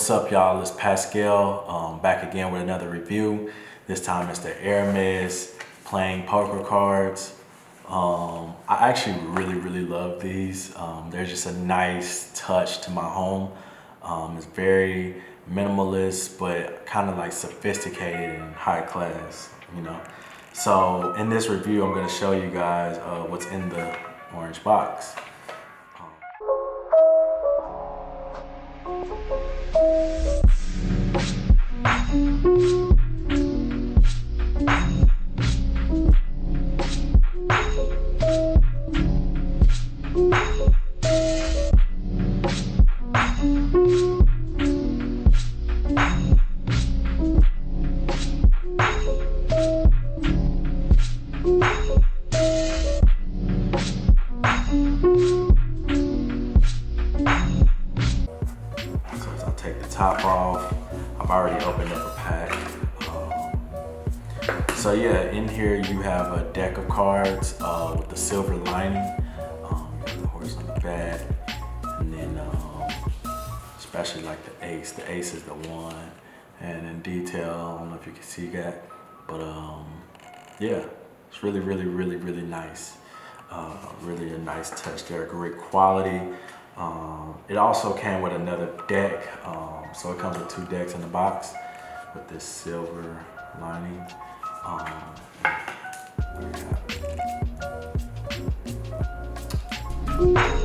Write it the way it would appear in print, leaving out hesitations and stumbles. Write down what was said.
What's up, y'all? It's Pascal, back again with another review. This time it's the Hermes playing poker cards. I actually really love these. They're just a nice touch to my home. It's very minimalist, but kind of like sophisticated and high class, you know. So in this review, I'm gonna show you guys what's in the orange box. So as I take the top off, I've already opened up a pack. So yeah, in here you have a deck of cards with the silver lining. The horse on the back, and then especially like the ace. The ace is the one, and in detail, I don't know if you can see that, but yeah, it's really nice. Really a nice touch there, great quality. It also came with another deck, so it comes with 2 decks in the box with this silver lining. There you have it.